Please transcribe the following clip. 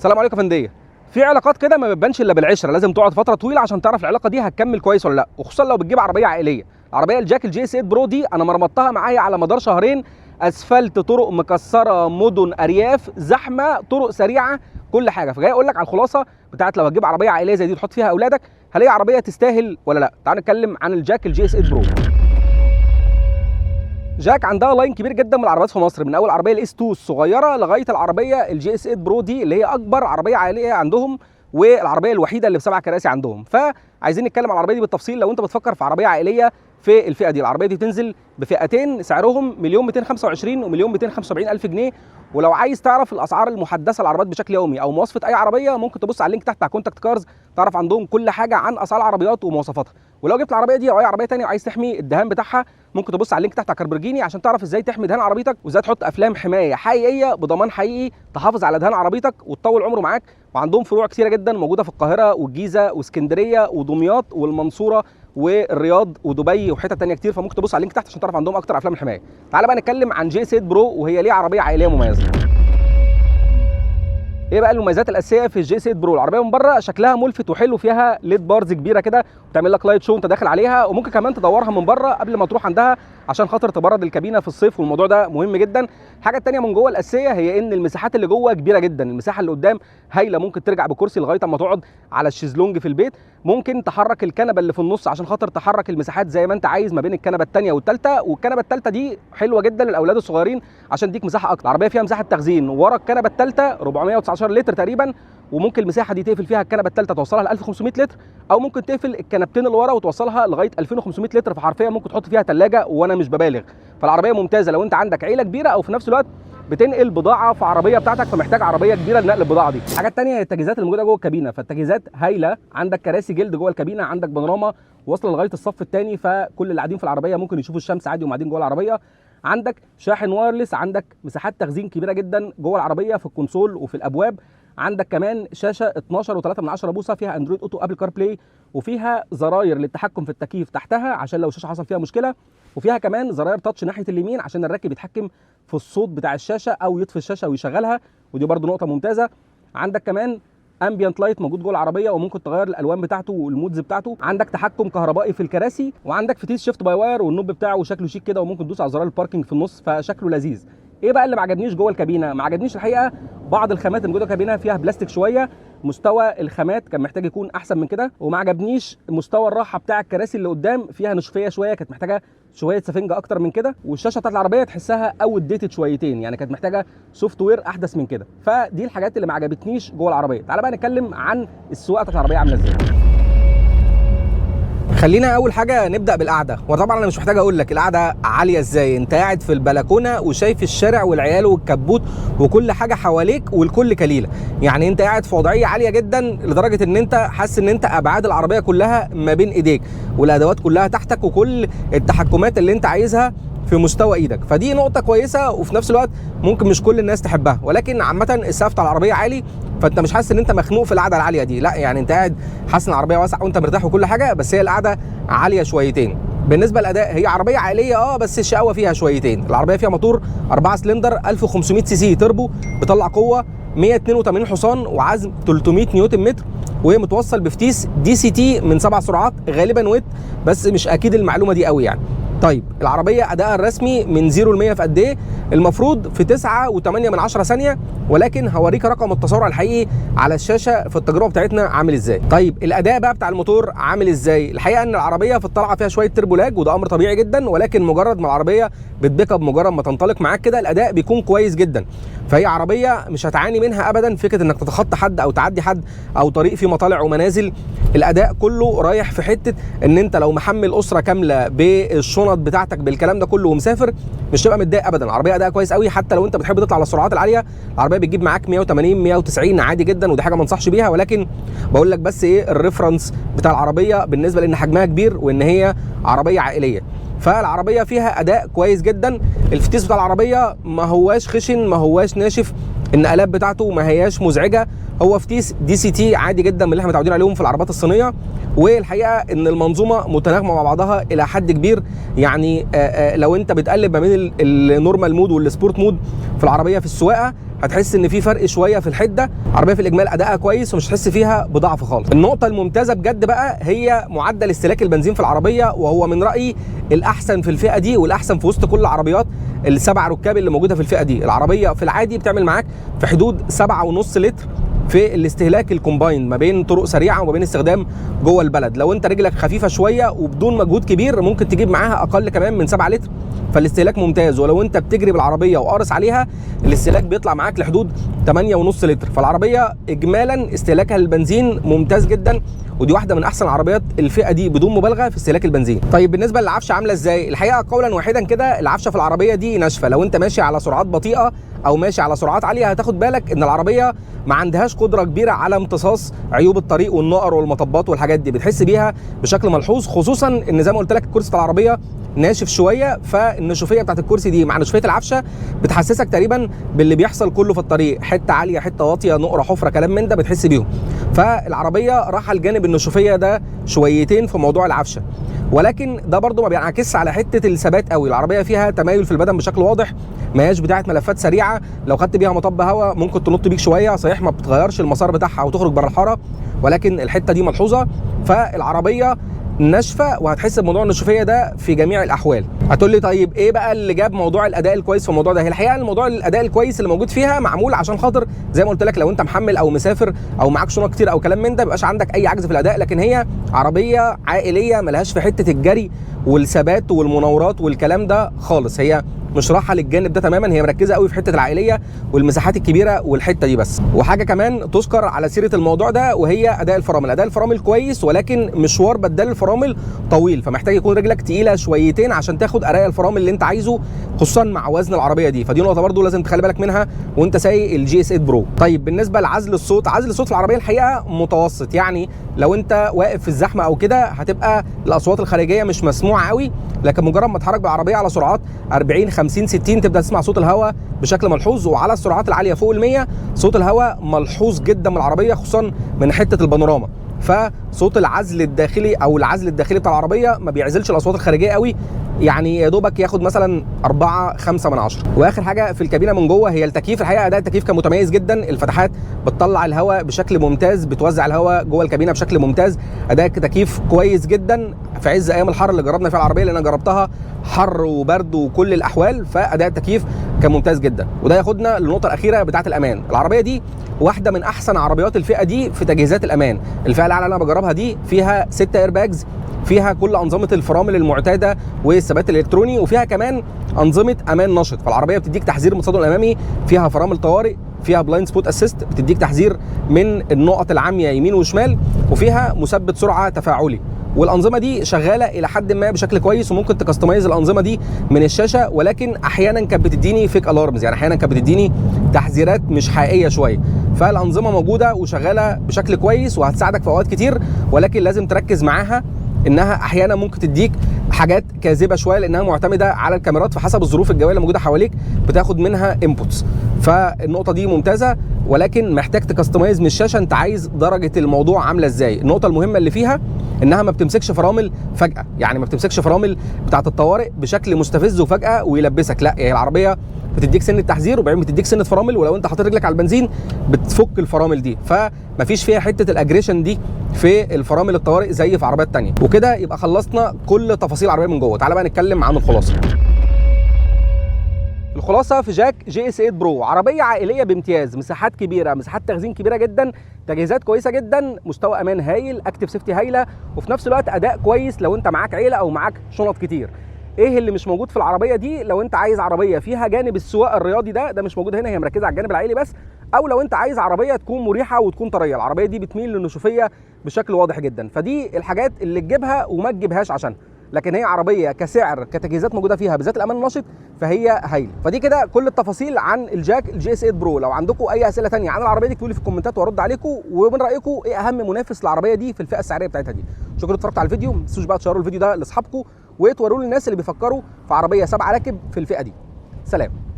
السلام عليكم يا فنديه. في علاقات كده ما بتبانش الا بالعشره، لازم تقعد فتره طويله عشان تعرف العلاقه دي هتكمل كويس ولا لا، وخصوصا لو بتجيب عربيه عائليه. العربيه الجاك الجي اس 8 برو دي انا مرمطتها معايا على مدار شهرين، اسفلت، طرق مكسره، مدن، ارياف، زحمه، طرق سريعه، كل حاجه. فجاي اقول لك على الخلاصه بتاعت لو هتجيب عربيه عائليه زي دي تحط فيها اولادك، هل هي عربيه تستاهل ولا لا؟ تعال نتكلم عن الجاك الجي اس 8 برو. جاك عندها لاين كبير جدا من العربيات في مصر، من اول عربيه الاس 2 الصغيره لغايه العربيه الجي اس 8 برو دي اللي هي اكبر عربيه عائليه عندهم، والعربيه الوحيده اللي ب7 كراسي عندهم. فعايزين نتكلم عن العربيه دي بالتفصيل. لو انت بتفكر في عربيه عائليه في الفئه دي، العربيه دي تنزل بفئتين سعرهم 1.225 و1.275 جنيه. ولو عايز تعرف الاسعار المحدثه للعربيات بشكل يومي او مواصفه اي عربيه، ممكن تبص على اللينك تحت بتاع كونتاكت كارز، تعرف عندهم كل حاجه عن اسعار العربيات ومواصفاتها. ولو جبت العربيه دي او اي عربيه ثانيه وعايز تحمي الدهان بتاعها، ممكن تبص على اللينك تحت على كاربرجيني عشان تعرف ازاي تحمي دهان عربيتك، وازاي تحط افلام حمايه حقيقيه بضمان حقيقي تحافظ على دهان عربيتك وتطول عمره معاك. وعندهم فروع كتيره جدا موجوده في القاهره والجيزه واسكندريه ودمياط والمنصوره والرياض ودبي وحتت تانية كتير، فممكن تبص على اللينك تحت عشان تعرف عندهم اكتر افلام الحمايه. تعال بقى نتكلم عن جي 8 برو وهي ليه عربيه عائليه مميزه. ايه بقى المميزات الاساسيه في الجي 8 برو؟ العربيه من بره شكلها ملفت وحلو، فيها ليد بارز كبيره كده وبتعمل لك لايت شو وانت داخل عليها، وممكن كمان تدورها من بره قبل ما تروح عندها عشان خاطر تبرد الكابينه في الصيف، والموضوع ده مهم جدا. الحاجه الثانيه من جوه الاساسيه هي ان المساحات اللي جوه كبيره جدا. المساحه اللي قدام هايله، ممكن ترجع بكرسي لغايه اما تقعد على الشيزلونج في البيت. ممكن تحرك الكنبه اللي في النص عشان خاطر تحرك المساحات زي ما انت عايز ما بين الكنبه الثانيه والثالثه، والكنبه الثالثه دي حلوه جدا للاولاد الصغيرين عشان تديك مساحه اكتر. العربيه فيها مساحه تخزين ورا الكنبه الثالثه 419 لتر تقريبا، وممكن المساحه دي تقفل فيها الكنبه الثالثه توصلها ل 1500 لتر، او ممكن تقفل الكنبتين اللي ورا وتوصلها لغايه 2500 لتر. فحرفيا ممكن تحط فيها ثلاجه وانا مش ببالغ. فالعربيه ممتازه لو انت عندك عيله كبيره او في نفس الوقت بتنقل بضاعه في عربيه بتاعتك فمحتاج عربيه كبيره لنقل البضاعه دي. الحاجه الثانيه هي التجهيزات اللي موجوده جوه الكابينه، فالتجهيزات هايله. عندك كراسي جلد جوه الكابينه، عندك بانوراما واصله لغايه الصف الثاني، فكل اللي قاعدين في العربيه ممكن يشوفوا الشمس عادي وهم قاعدين جوه العربيه. عندك شاحن وايرلس، عندك مساحات تخزين كبيره جدا جوه العربيه في الكونسول وفي الابواب. عندك كمان شاشه 12.3 بوصه فيها اندرويد اوتو ابل كار بلاي، وفيها زراير للتحكم في التكييف تحتها عشان لو الشاشه حصل فيها مشكله، وفيها كمان زراير تاتش ناحيه اليمين عشان الراكب يتحكم في الصوت بتاع الشاشه او يطفي الشاشه ويشغلها، ودي برده نقطه ممتازه. عندك كمان امبيانت لايت موجود جوه العربيه وممكن تغير الالوان بتاعته والمودز بتاعته. عندك تحكم كهربائي في الكراسي، وعندك فتيس شيفت باي واير والنوب بتاعه شكله شيك كده، وممكن تدوس على زرار الباركنج في النص فشكله لذيذ. ايه بقى اللي ما عجبنيش جوه الكابينه؟ ما عجبنيش الحقيقه بعض الخامات اللي موجوده في الكابينه فيها بلاستيك شويه، مستوى الخامات كان محتاج يكون احسن من كده. وما عجبنيش مستوى الراحه بتاع الكراسي اللي قدام، فيها نشفيه شويه، كانت محتاجه شويه سفنجه اكتر من كده. والشاشه بتاعت العربيه تحسها اوت ديتد شويتين، يعني كانت محتاجه سوفت وير احدث من كده. فدي الحاجات اللي ما عجبتنيش جوه العربيه. تعال بقى نتكلم عن السواقه بتاعت العربيه عامله ازاي. خلينا اول حاجه نبدا بالقعده، وطبعا انا مش محتاج اقول لك القعده عاليه ازاي. انت قاعد في البلكونه وشايف الشارع والعيال والكبوت وكل حاجه حواليك والكل كليله، يعني انت قاعد في وضعيه عاليه جدا لدرجه ان انت حاسس ان انت ابعاد العربيه كلها ما بين ايديك، والادوات كلها تحتك، وكل التحكمات اللي انت عايزها في مستوى ايدك. فدي نقطه كويسه، وفي نفس الوقت ممكن مش كل الناس تحبها، ولكن عامه السقف بتاع العربيه عالي، فانت مش حاسس ان انت مخنوق في القعده العاليه دي، لا يعني انت قاعد حاسس ان العربيه واسعه وانت مرتاح وكل حاجه، بس هي القعده عاليه شويتين. بالنسبه للاداء هي عربيه عائليه بس الشقاوه فيها شويتين. العربيه فيها موتور 4 سلندر 1500 سي سي تربو، بيطلع قوه 182 حصان وعزم 300 نيوتن متر، وهي متوصل بفتيس دي سي تي من 7 سرعات غالبا ويت، بس مش اكيد المعلومه دي قوي يعني. طيب العربيه ادائها الرسمي من 0 ل 100 في قد ايه؟ المفروض في 9.8 ثانيه، ولكن هوريك رقم التسارع الحقيقي على الشاشه في التجربه بتاعتنا عامل ازاي. طيب الاداء بقى بتاع الموتور عامل ازاي؟ الحقيقه ان العربيه في الطلعه فيها شويه تربو لاج، وده امر طبيعي جدا، ولكن مجرد ما العربيه بتبيك اب، مجرد ما تنطلق معاك كده الاداء بيكون كويس جدا. فهي عربيه مش هتعاني منها ابدا فكره انك تتخطى حد او تعدي حد او طريق فيه مطالع ومنازل. الاداء كله رايح في حته ان انت لو محمل اسره كامله بالشنط بتاعتك بالكلام ده كله ومسافر مش تبقى متضايق ابدا. العربيه اداء كويس قوي، حتى لو انت بتحب تطلع على السرعات العاليه العربيه بتجيب معاك 180 190 عادي جدا، ودي حاجه ما انصحش بيها، ولكن بقول لك بس ايه الريفرنس بتاع العربيه بالنسبه لان حجمها كبير وان هي عربيه عائليه. فالعربيه فيها اداء كويس جدا. الفتيس بتاع العربيه ما هواش خشن، ما هواش ناشف، النقلات بتاعته ما هياش مزعجه، هو فتيس دي سي تي عادي جدا من اللي احنا متعودين عليهم في العربيات الصينيه، والحقيقه ان المنظومه متناغمه مع بعضها الى حد كبير. يعني لو انت بتقلب ما بين النورمال مود والسبورت مود في العربيه في السواقه هتحس ان في فرق شويه في الحده. العربيه في الاجمال ادائها كويس ومش هتحس فيها بضعف خالص. النقطه الممتازه بجد بقى هي معدل استهلاك البنزين في العربيه، وهو من رايي الاحسن في الفئه دي والاحسن في وسط كل العربيات السبع ركاب اللي موجوده في الفئه دي. العربيه في العادي بتعمل معاك في حدود 7.5 لتر في الاستهلاك الكومبايند ما بين طرق سريعه وما بين استخدام جوه البلد. لو انت رجلك خفيفه شويه وبدون مجهود كبير ممكن تجيب معاها اقل كمان من 7 لتر، فالاستهلاك ممتاز. ولو انت بتجري بالعربيه وقارص عليها الاستهلاك بيطلع معاك لحدود 8.5 لتر. فالعربيه اجمالا استهلاكها للبنزين ممتاز جدا، ودي واحده من احسن عربيات الفئه دي بدون مبالغه في استهلاك البنزين. طيب بالنسبه للعفشه عامله ازاي؟ الحقيقه قولا واحدا كده العفشه في العربيه دي ناشفه. لو انت ماشي على سرعات بطيئه او ماشي على سرعات عاليه هتاخد بالك ان العربيه ما عندهاش قدره كبيره على امتصاص عيوب الطريق والنقر والمطبات والحاجات دي، بتحس بيها بشكل ملحوظ، خصوصا ان زي ما قلت لك الكرسي بتاع العربيه ناشف شويه، فالنشوفيه بتاعت الكرسي دي مع نشوفيه العفشه بتحسسك تقريبا باللي بيحصل كله في الطريق، حته عاليه حته واطيه نقره حفره كلام من ده بتحس بيهم. فالعربيه راح الجانب النشوفيه ده شويتين في موضوع العفشه، ولكن ده برده ما بينعكسش على حته الثبات قوي. العربيه فيها تمايل في البدن بشكل واضح، ما هياش بتاعه ملفات سريعه، لو خدت بيها مطب هواء ممكن تنط بيك شويه، صحيح ما بتغيرش المسار بتاعها او تخرج بره الحاره، ولكن الحته دي ملحوظه. فالعربيه ناشفه وهتحس بموضوع النشوفيه ده في جميع الاحوال. هتقول لي طيب ايه بقى اللي جاب موضوع الاداء الكويس في الموضوع ده؟ هي الحقيقه الموضوع الاداء الكويس اللي موجود فيها معمول عشان خاطر زي ما قلت لك لو انت محمل او مسافر او معاك شنط كتير او كلام من ده ميبقاش عندك اي عجز في الاداء، لكن هي عربيه عائليه ملهاش في حته الجري والثبات والمناورات والكلام ده خالص. هي مش رايحه للجانب ده تماما، هي مركزه قوي في حته العائليه والمساحات الكبيره والحته دي بس. وحاجه كمان تذكر على سيره الموضوع ده وهي اداء الفرامل. اداء الفرامل كويس، ولكن مشوار بدال الفرامل طويل، فمحتاج يكون رجلك تقيله شويتين عشان تاخد اريا الفرامل اللي انت عايزه، خصوصا مع وزن العربيه دي. فدي نقطه برده لازم تخلي بالك منها وانت سايق الجي اس 8 برو. طيب بالنسبه لعزل الصوت، عزل الصوت في العربيه الحقيقه متوسط، يعني لو انت واقف في الزحمه او كده هتبقى الاصوات الخارجيه مش مسموعه قوي، لكن مجرد ما تتحرك بالعربيه على سرعات 40 50 60 تبدا تسمع صوت الهواء بشكل ملحوظ. وعلى السرعات العاليه فوق ال100 صوت الهواء ملحوظ جدا من العربيه، خصوصا من حته البانوراما. فصوت العزل الداخلي او العزل الداخلي بتاع العربيه ما بيعزلش الاصوات الخارجيه قوي، يعني يا دوبك ياخد مثلا 4 5 من 10. واخر حاجه في الكابينه من جوه هي التكييف. الحقيقه اداء التكييف كان متميز جدا، الفتحات بتطلع الهواء بشكل ممتاز، بتوزع الهواء جوه الكابينه بشكل ممتاز. اداء التكييف كويس جدا في عز ايام الحر اللي جربنا فيها العربيه، لان انا جربتها حر وبرد وكل الاحوال، فاداء التكييف كان ممتاز جدا. وده ياخدنا للنقطه الاخيره بتاعه الامان. العربيه دي واحده من احسن عربيات الفئه دي في تجهيزات الامان. الفئه الاعلى اللي انا بجربها دي فيها 6 ايرباجز، فيها كل انظمه الفرامل المعتاده والثبات الالكتروني، وفيها كمان انظمه امان نشط. فالعربيه بتديك تحذير من الصدمه الامامي، فيها فرامل طوارئ، فيها بلايند سبوت اسيست بتديك تحذير من النقط العاميه يمين وشمال، وفيها مثبت سرعه تفاعلي. والانظمه دي شغاله الى حد ما بشكل كويس، وممكن تكستمايز الانظمه دي من الشاشه، ولكن احيانا كانت بتديني فيك الارمز، يعني احيانا كانت بتديني تحذيرات مش حقيقيه شويه. فالانظمه موجوده وشغاله بشكل كويس وهتساعدك في اوقات كتير، ولكن لازم تركز معاها انها احيانا ممكن تديك حاجات كاذبه شويه، لانها معتمده على الكاميرات، فحسب الظروف الجويه اللي موجوده حواليك بتاخد منها انبوتس. فالنقطه دي ممتازه، ولكن محتاج تكستمايز من الشاشه انت عايز درجه الموضوع عامله ازاي. النقطه المهمه اللي فيها انها ما بتمسكش فرامل فجاه، يعني ما بتمسكش فرامل بتاعه الطوارئ بشكل مستفز وفجاه ويلبسك، لا هي العربيه بتديك سنه تحذير وبعدين بتديك سنه فرامل، ولو انت حاطط رجلك على البنزين بتفك الفرامل دي، فمفيش فيها حته الاجريشن دي في الفرامل الطوارئ زي في عربيات تانية. وكده يبقى خلصنا كل تفاصيل العربيه من جوه. تعالى بقى نتكلم عن الخلاصه. الخلاصه في جاك جي اس 8 برو، عربيه عائليه بامتياز، مساحات كبيره، مساحات تخزين كبيره جدا، تجهيزات كويسه جدا، مستوى امان هايل، اكتف سيفتي هايله، وفي نفس الوقت اداء كويس لو انت معاك عيله او معاك شنط كتير. ايه اللي مش موجود في العربيه دي؟ لو انت عايز عربيه فيها جانب السواقه الرياضي ده مش موجود هنا، هي مركزه على الجانب العائلي بس. او لو انت عايز عربيه تكون مريحه وتكون طريه، العربيه دي بتميل للنشوفيه بشكل واضح جدا، فدي الحاجات اللي تجيبها وما تجيبهاش عشانها. لكن هي عربيه كسعر كتجهيزات موجوده فيها بالذات الامان النشط فهي هايله. فدي كده كل التفاصيل عن الجاك الجي اس 8 برو. لو عندكم اي اسئله ثانيه عن العربيه دي اكتبوا لي في الكومنتات وارد عليكم، ومن رايكم ايه اهم منافس للعربيه دي في الفئه السعريه بتاعتها دي. شكرا اتفرجتوا على الفيديو، ما تنسوش بقى تشيروا الفيديو ده لاصحابكم وتوروا للناس اللي بيفكروا في عربيه 7 راكب في الفئه دي. سلام.